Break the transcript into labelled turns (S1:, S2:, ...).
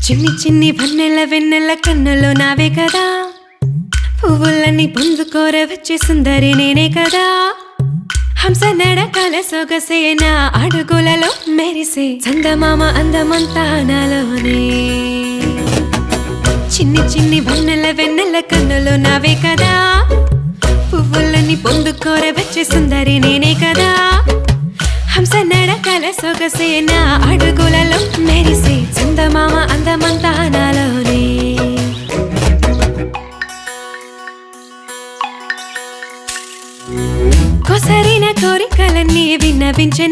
S1: చిన్ని చిన్ని వన్నెల వెన్నెల కన్నులు నావే కదా, పువ్వులన్నీ పొందుకోర వచ్చే సుందరి నేనే కదా. హంస నడకల సొగసే నా అడుగులలో మెరిసే చందమామ అందమంతా నాలోనే. చిన్ని చిన్ని వన్నెల వెన్నెల కన్నులు నావే కదా, పువ్వులన్నీ పొందుకోర వచ్చే సుందరి నేనే కదా. హంస నడకల సొగసే నా అడుగులలో మెరిసే చందమామ అందమంతా నాలోనే. కొసరిన కోరికలన్నీ విన్నవించే